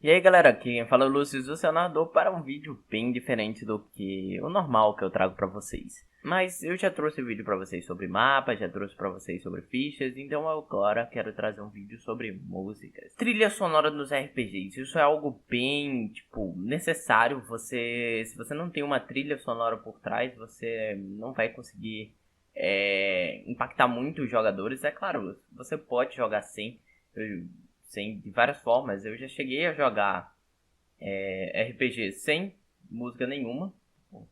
E aí galera, aqui quem fala é o Lúcio, o seu narrador, para um vídeo bem diferente do que o normal que eu trago pra vocês. Mas eu já trouxe vídeo pra vocês sobre mapas, já trouxe pra vocês sobre fichas, então agora quero trazer um vídeo sobre músicas. Trilha sonora nos RPGs, isso é algo bem, necessário. Se você não tem uma trilha sonora por trás, você não vai conseguir impactar muito os jogadores. É claro, você pode jogar sem de várias formas. Eu já cheguei a jogar RPG sem música nenhuma,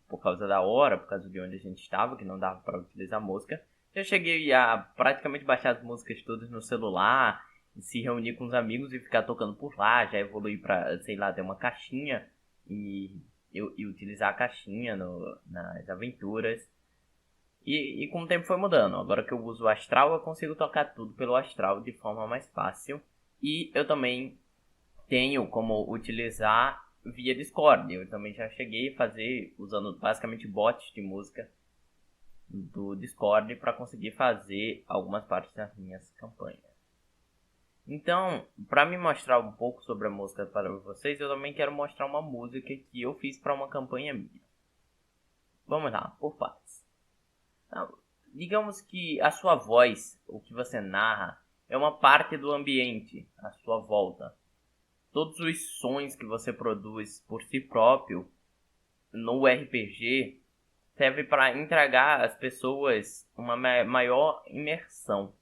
por causa da hora, por causa de onde a gente estava, que não dava para utilizar música. Já cheguei a praticamente baixar as músicas todas no celular, se reunir com os amigos e ficar tocando por lá. Já evolui para, sei lá, ter uma caixinha e utilizar a caixinha nas aventuras. E com o tempo foi mudando. Agora que eu uso o Astral, eu consigo tocar tudo pelo Astral de forma mais fácil. E eu também tenho como utilizar via Discord. Eu também já cheguei a fazer usando basicamente bots de música do Discord para conseguir fazer algumas partes das minhas campanhas. Então, para me mostrar um pouco sobre a música para vocês, eu também quero mostrar uma música que eu fiz para uma campanha minha. Vamos lá, por partes. Então, digamos que a sua voz, o que você narra, é uma parte do ambiente à sua volta. Todos os sons que você produz por si próprio no RPG serve para entregar às pessoas uma maior imersão.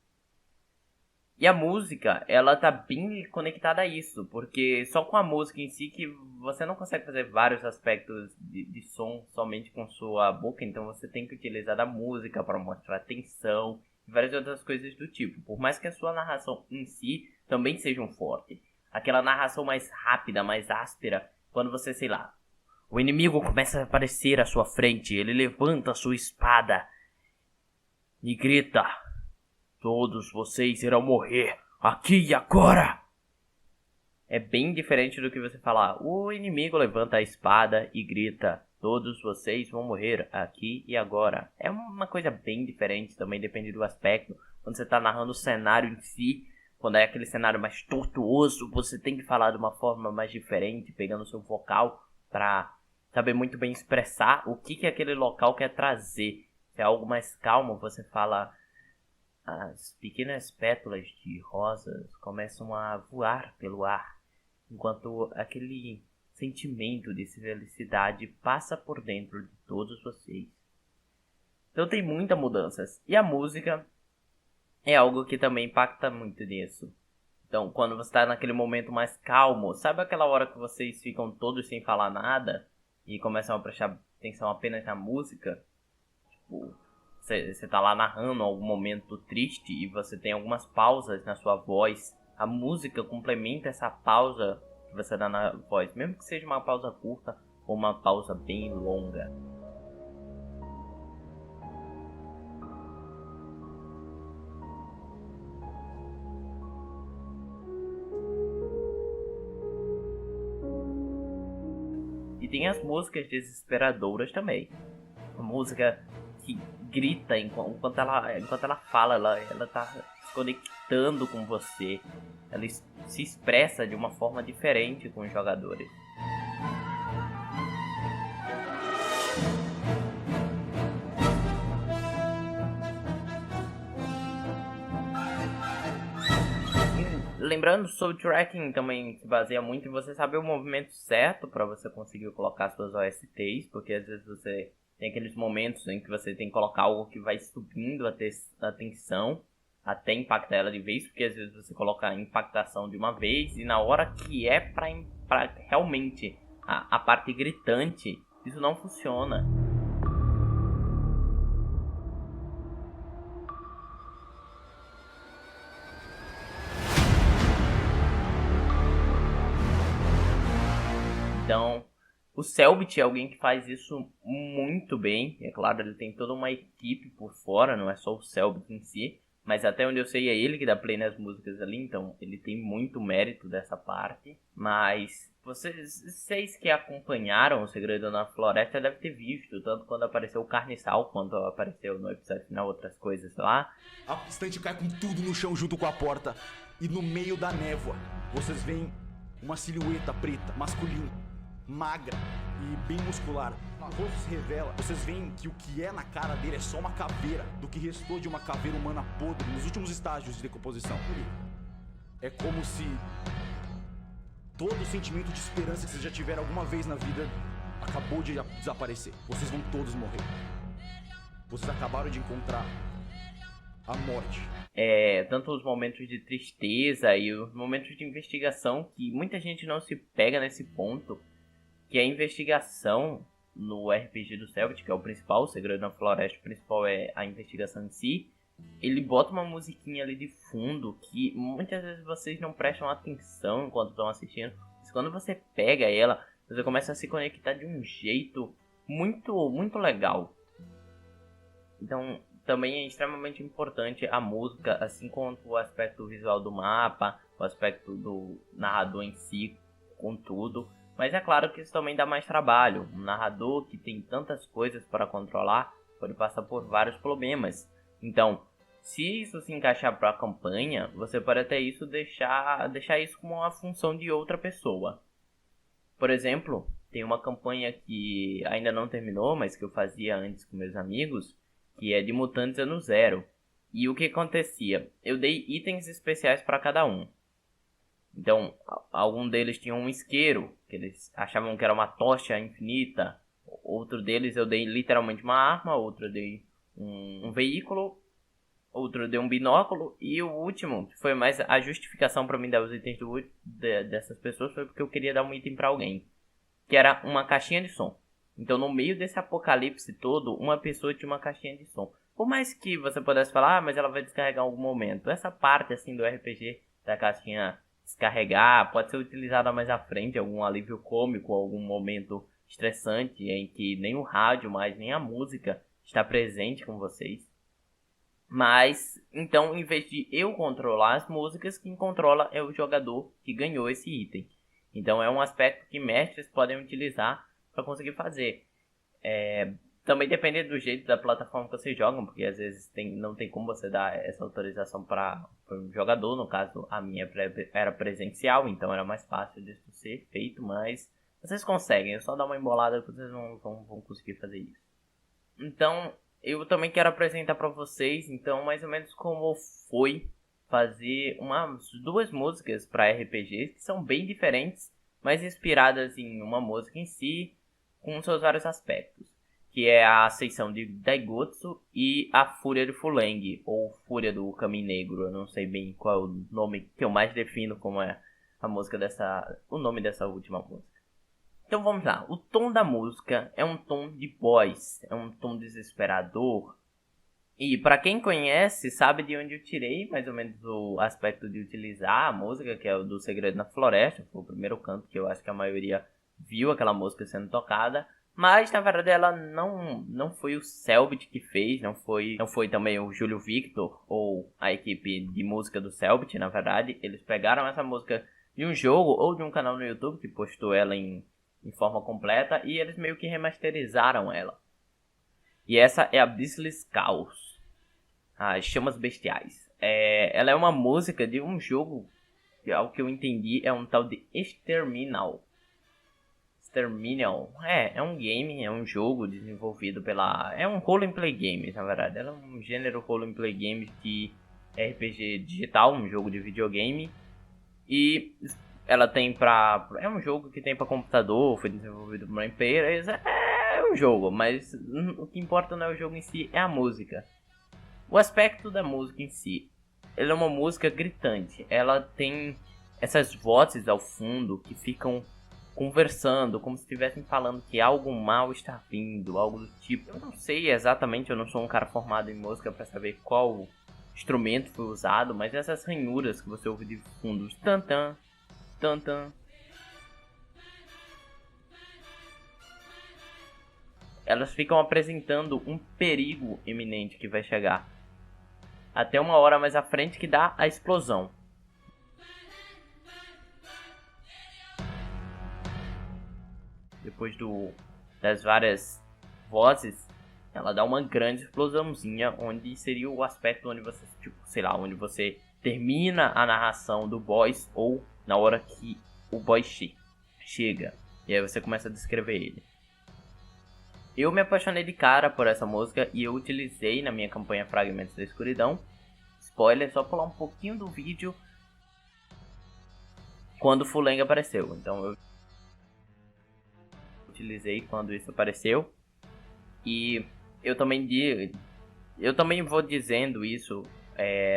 E a música, ela tá bem conectada a isso, porque só com a música em si que você não consegue fazer vários aspectos de som somente com sua boca, então você tem que utilizar da música para mostrar tensão e várias outras coisas do tipo. Por mais que a sua narração em si também seja um forte. Aquela narração mais rápida, mais áspera, quando você, sei lá, o inimigo começa a aparecer à sua frente, ele levanta a sua espada e grita: todos vocês irão morrer aqui e agora. É bem diferente do que você falar: o inimigo levanta a espada e grita: todos vocês vão morrer aqui e agora. É uma coisa bem diferente, também depende do aspecto. Quando você está narrando o cenário em si, quando é aquele cenário mais tortuoso, você tem que falar de uma forma mais diferente, pegando o seu vocal para saber muito bem expressar o que aquele local quer trazer. Se é algo mais calmo, você fala: as pequenas pétalas de rosas começam a voar pelo ar, enquanto aquele sentimento de felicidade passa por dentro de todos vocês. Então tem muitas mudanças. E a música é algo que também impacta muito nisso. Então, quando você está naquele momento mais calmo, sabe aquela hora que vocês ficam todos sem falar nada e começam a prestar atenção apenas na música? Você tá lá narrando algum momento triste e você tem algumas pausas na sua voz. A música complementa essa pausa que você dá na voz, mesmo que seja uma pausa curta ou uma pausa bem longa. E tem as músicas desesperadoras também. A música que grita enquanto ela fala, ela tá se conectando com você. Ela se expressa de uma forma diferente com os jogadores. Lembrando, Soul Tracking também se baseia muito em você saber o movimento certo para você conseguir colocar suas OSTs, porque às vezes você tem aqueles momentos em que você tem que colocar algo que vai subindo a tensão até impactar ela de vez, porque às vezes você coloca a impactação de uma vez e na hora que é pra realmente a parte gritante, isso não funciona. Então, o Selbit é alguém que faz isso muito bem. É claro, ele tem toda uma equipe por fora, não é só o Selbit em si. Mas até onde eu sei é ele que dá play nas músicas ali, então ele tem muito mérito dessa parte. Mas vocês que acompanharam O Segredo na Floresta devem ter visto, tanto quando apareceu o Carniçal, quanto apareceu no episódio final outras coisas lá. A estante cai com tudo no chão junto com a porta. E no meio da névoa, vocês veem uma silhueta preta, masculina, magra e bem muscular. O rosto se revela, vocês veem que o que é na cara dele é só uma caveira do que restou de uma caveira humana podre nos últimos estágios de decomposição. É como se todo o sentimento de esperança que vocês já tiveram alguma vez na vida acabou de desaparecer. Vocês vão todos morrer. Vocês acabaram de encontrar a morte. Tanto os momentos de tristeza e os momentos de investigação, que muita gente não se pega nesse ponto, que a investigação no RPG do Selbit, que é o principal, o Segredo na Floresta, o principal é a investigação em si, ele bota uma musiquinha ali de fundo que muitas vezes vocês não prestam atenção enquanto estão assistindo, mas quando você pega ela, você começa a se conectar de um jeito muito, muito legal. Então, também é extremamente importante a música, assim quanto o aspecto visual do mapa, o aspecto do narrador em si, com tudo. Mas é claro que isso também dá mais trabalho. Um narrador que tem tantas coisas para controlar pode passar por vários problemas. Então, se isso se encaixar para a campanha, você pode até isso deixar isso como uma função de outra pessoa. Por exemplo, tem uma campanha que ainda não terminou, mas que eu fazia antes com meus amigos, que é de Mutantes Ano Zero. E o que acontecia? Eu dei itens especiais para cada um. Então, algum deles tinha um isqueiro, que eles achavam que era uma tocha infinita. Outro deles eu dei literalmente uma arma, outro eu dei um veículo, outro eu dei um binóculo. E o último, que foi mais a justificação para mim dar os itens dessas pessoas, foi porque eu queria dar um item para alguém, que era uma caixinha de som. Então, no meio desse apocalipse todo, uma pessoa tinha uma caixinha de som. Por mais que você pudesse falar, mas ela vai descarregar em algum momento. Essa parte, assim, do RPG, da caixinha descarregar, pode ser utilizada mais à frente, algum alívio cômico, algum momento estressante, em que nem o rádio mais, nem a música está presente com vocês. Mas, então, em vez de eu controlar as músicas, quem controla é o jogador que ganhou esse item. Então, é um aspecto que mestres podem utilizar para conseguir fazer. Também depende do jeito da plataforma que vocês jogam, porque às vezes não tem como você dar essa autorização para um jogador. No caso, a minha era presencial, então era mais fácil disso ser feito, mas vocês conseguem, é só dar uma embolada que vocês vão conseguir fazer isso. Então, eu também quero apresentar para vocês, então, mais ou menos como foi fazer umas 2 músicas para RPGs, que são bem diferentes, mas inspiradas em uma música em si, com seus vários aspectos, que é a Ascensão de Daigotsu e a Fúria de Fulang, ou Fúria do Caminho Negro. Eu não sei bem qual é o nome que eu mais defino como é a música o nome dessa última música. Então vamos lá, o tom da música é um tom de voz, é um tom desesperador. E para quem conhece, sabe de onde eu tirei mais ou menos o aspecto de utilizar a música, que é o do Segredo na Floresta. Foi o primeiro canto que eu acho que a maioria viu aquela música sendo tocada. Mas na verdade ela não foi o Selbit que fez, não foi também o Júlio Victor ou a equipe de música do Selbit. Na verdade, eles pegaram essa música de um jogo ou de um canal no YouTube que postou ela em forma completa e eles meio que remasterizaram ela. E essa é a Abyssal Chaos, as Chamas Bestiais. Ela é uma música de um jogo que, ao que eu entendi, é um tal de Exterminal. É um game, é um jogo desenvolvido é um role and play game, na verdade. Ela é um gênero role and play game de RPG digital, um jogo de videogame. E ela tem é um jogo que tem para computador, foi desenvolvido por uma empresa. É um jogo, mas o que importa não é o jogo em si, é a música. O aspecto da música em si, ela é uma música gritante. Ela tem essas vozes ao fundo que ficam conversando, como se estivessem falando que algo mal está vindo, algo do tipo. Eu não sei exatamente, eu não sou um cara formado em música para saber qual instrumento foi usado, mas essas ranhuras que você ouve de fundo, tan-tan, tan-tan, elas ficam apresentando um perigo iminente que vai chegar. Até uma hora mais à frente que dá a explosão. Depois das várias vozes, ela dá uma grande explosãozinha, onde seria o aspecto onde você, onde você termina a narração do boss, ou na hora que o boy chega. E aí você começa a descrever ele. Eu me apaixonei de cara por essa música e eu utilizei na minha campanha Fragmentos da Escuridão. Spoiler, só pular um pouquinho do vídeo quando o Full Length apareceu. Então eu utilizei quando isso apareceu. E eu também vou dizendo isso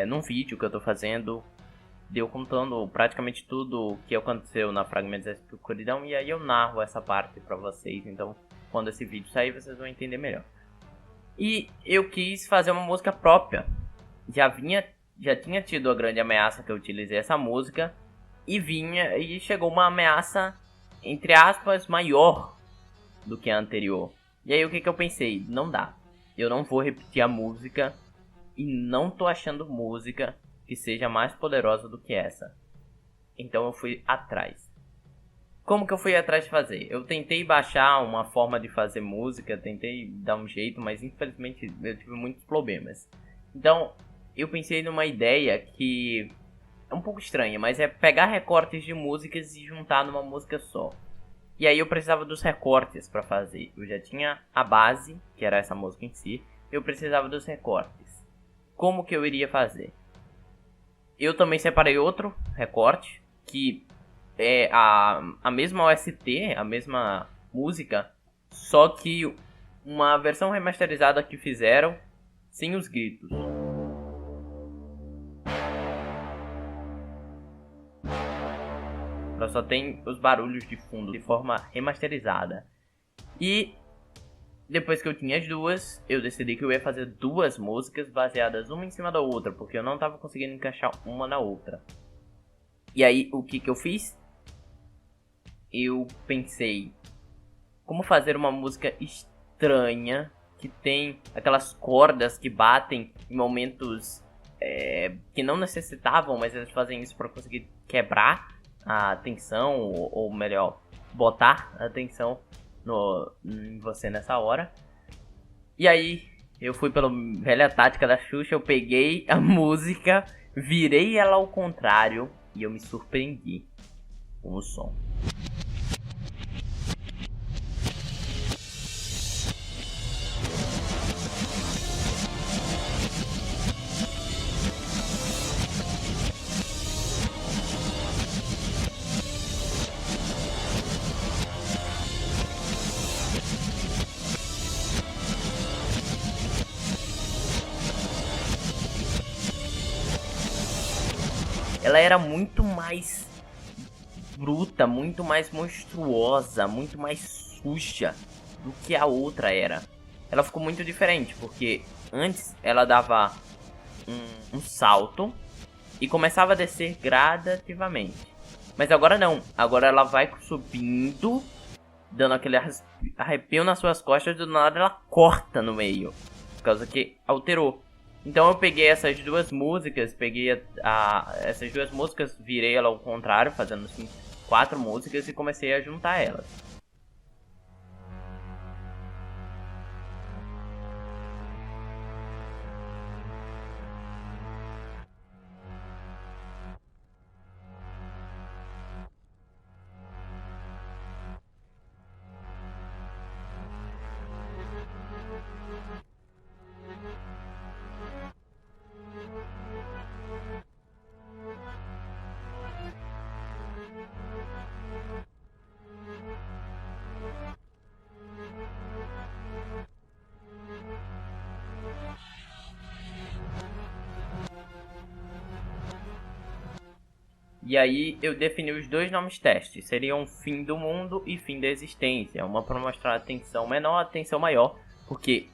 num vídeo que eu tô fazendo. Deu contando praticamente tudo o que aconteceu na Fragmentos da Escuridão. E aí eu narro essa parte pra vocês. Então quando esse vídeo sair vocês vão entender melhor. E eu quis fazer uma música própria. Já tinha tido a Grande Ameaça que eu utilizei essa música. E chegou uma ameaça, entre aspas, maior do que a anterior. E aí o que eu pensei? Não dá. Eu não vou repetir a música. E não tô achando música que seja mais poderosa do que essa. Então eu fui atrás. Como que eu fui atrás de fazer? Eu tentei baixar uma forma de fazer música. Tentei dar um jeito, mas infelizmente eu tive muitos problemas. Então eu pensei numa ideia que é um pouco estranha, mas é pegar recortes de músicas e juntar numa música só. E aí eu precisava dos recortes para fazer. Eu já tinha a base, que era essa música em si. Eu precisava dos recortes. Como que eu iria fazer? Eu também separei outro recorte, que é a mesma OST, a mesma música, só que uma versão remasterizada que fizeram sem os gritos. Ela só tem os barulhos de fundo de forma remasterizada. E depois que eu tinha as duas, eu decidi que eu ia fazer duas músicas baseadas uma em cima da outra, porque eu não estava conseguindo encaixar uma na outra. E aí o que eu fiz? Eu pensei como fazer uma música estranha que tem aquelas cordas que batem em momentos que não necessitavam, mas eles fazem isso para conseguir quebrar a tensão, ou melhor, botar a tensão em você nessa hora. E aí eu fui pela velha tática da Xuxa, eu peguei a música, virei ela ao contrário e eu me surpreendi com o som. Ela era muito mais bruta, muito mais monstruosa, muito mais suja do que a outra era. Ela ficou muito diferente, porque antes ela dava um salto e começava a descer gradativamente. Mas agora não, agora ela vai subindo, dando aquele arrepio nas suas costas, do nada ela corta no meio, por causa que alterou. Então eu peguei essas duas músicas, essas duas músicas, virei ela ao contrário, fazendo assim 4 músicas e comecei a juntar elas. E aí eu defini os dois nomes testes, seriam Fim do Mundo e Fim da Existência. Uma para mostrar a tensão menor, a tensão maior, porque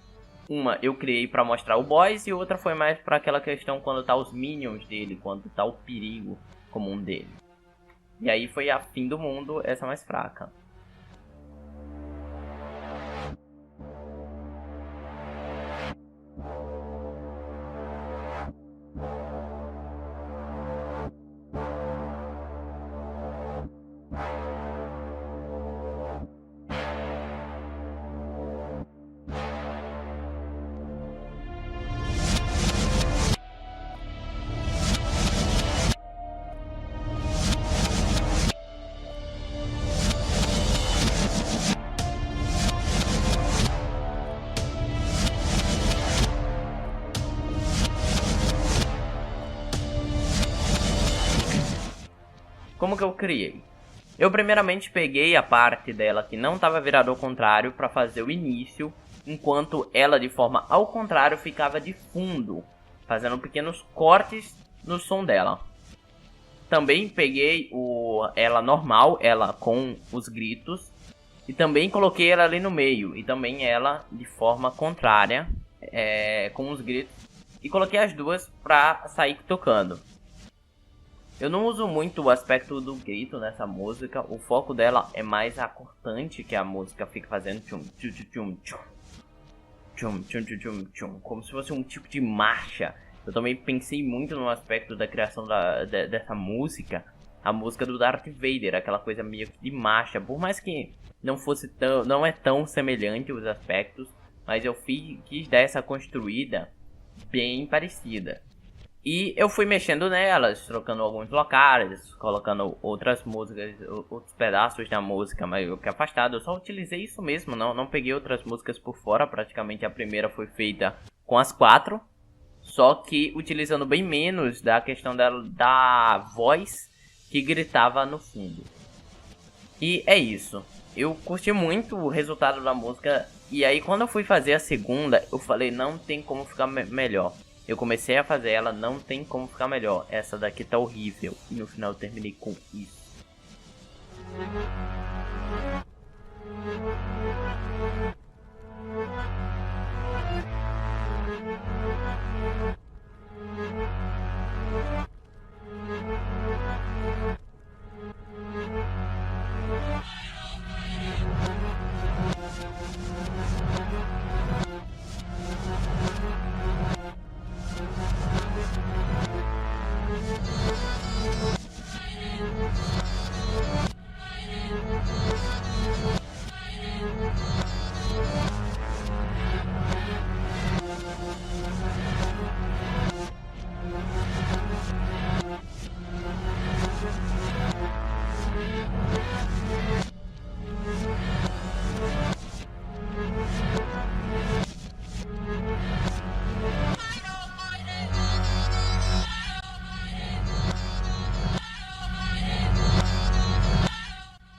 uma eu criei para mostrar o boss e outra foi mais para aquela questão quando tá os minions dele, quando tá o perigo comum dele. E aí foi a Fim do Mundo, essa mais fraca. como que eu criei? Eu primeiramente peguei a parte dela que não estava virada ao contrário para fazer o início, enquanto ela de forma ao contrário ficava de fundo, fazendo pequenos cortes no som dela. Também peguei ela normal, ela com os gritos, e também coloquei ela ali no meio, e também ela de forma contrária, com os gritos, e coloquei as duas pra sair tocando. Eu não uso muito o aspecto do grito nessa música, o foco dela é mais a cortante que a música fica fazendo, tchum, tchum, tchum, tchum, tchum, tchum, tchum, tchum, tchum, como se fosse um tipo de marcha. Eu também pensei muito no aspecto da criação dessa música, a música do Darth Vader, aquela coisa meio que de marcha, por mais que não é tão semelhante os aspectos, mas eu quis dar essa construída bem parecida. E eu fui mexendo nelas, trocando alguns locais, colocando outras músicas, outros pedaços da música meio que afastado. Eu só utilizei isso mesmo, não peguei outras músicas por fora. Praticamente a primeira foi feita com as 4, só que utilizando bem menos da questão da voz que gritava no fundo. E é isso. Eu curti muito o resultado da música, e aí quando eu fui fazer a segunda, eu falei, não tem como ficar melhor. Eu comecei a fazer ela, não tem como ficar melhor. Essa daqui tá horrível. E no final eu terminei com isso.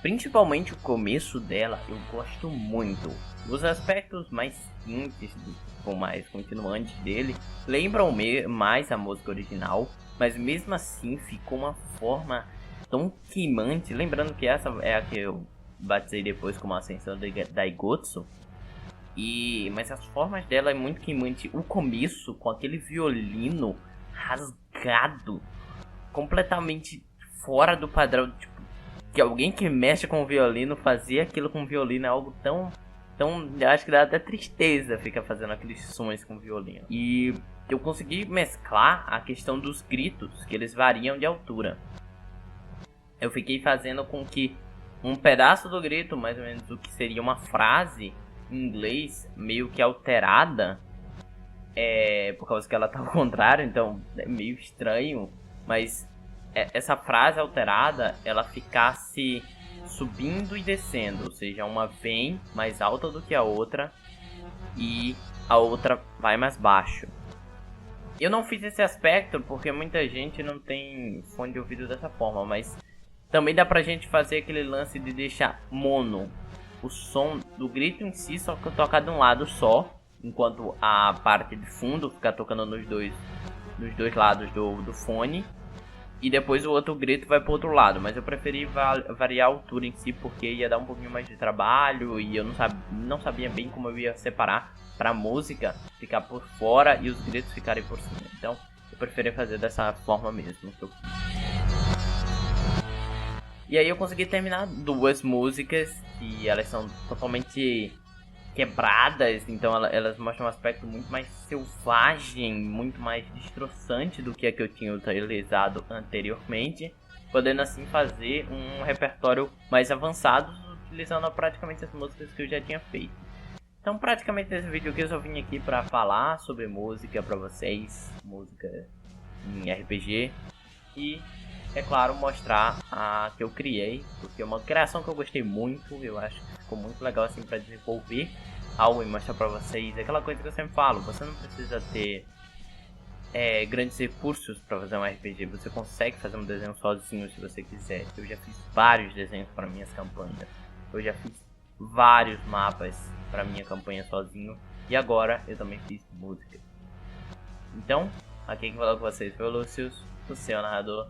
Principalmente o começo dela, eu gosto muito. Os aspectos mais simples, mais continuantes dele, lembram mais a música original, mas mesmo assim ficou uma forma tão queimante. Lembrando que essa é a que eu batizei depois como Ascensão da Daigotsu. Mas as formas dela é muito queimante. O começo, com aquele violino rasgado, completamente fora do padrão, tipo, que alguém que mexe com o violino fazia aquilo com o violino é algo tão, eu acho que dá até tristeza ficar fazendo aqueles sons com o violino. E eu consegui mesclar a questão dos gritos, que eles variam de altura. Eu fiquei fazendo com que um pedaço do grito, mais ou menos o que seria uma frase em inglês, meio que alterada, por causa que ela tá ao contrário, então é meio estranho, mas essa frase alterada, ela ficasse subindo e descendo, ou seja, uma vem mais alta do que a outra e a outra vai mais baixo. Eu não fiz esse aspecto porque muita gente não tem fone de ouvido dessa forma, mas também dá pra gente fazer aquele lance de deixar mono, o som do grito em si só que tocar de um lado só, enquanto a parte de fundo fica tocando nos dois lados do fone. E depois o outro grito vai pro outro lado. Mas eu preferi variar a altura em si, porque ia dar um pouquinho mais de trabalho. E eu não sabia bem como eu ia separar pra música ficar por fora e os gritos ficarem por cima. Então eu preferi fazer dessa forma mesmo que eu fiz. E aí eu consegui terminar 2 músicas. E elas são totalmente quebradas, então elas mostram um aspecto muito mais selvagem, muito mais destroçante do que a que eu tinha utilizado anteriormente, podendo assim fazer um repertório mais avançado, utilizando praticamente as músicas que eu já tinha feito. Então praticamente nesse vídeo aqui eu só vim aqui para falar sobre música para vocês, música em RPG, e é claro mostrar a que eu criei, porque é uma criação que eu gostei muito, eu acho que ficou muito legal assim para desenvolver algo e mostrar para vocês, aquela coisa que eu sempre falo, você não precisa ter grandes recursos para fazer um RPG. Você consegue fazer um desenho sozinho se você quiser. Eu já fiz vários desenhos para minhas campanhas. Eu já fiz vários mapas para minha campanha sozinho. E agora eu também fiz música. Então, aqui quem falou com vocês foi o Lucius, o seu narrador.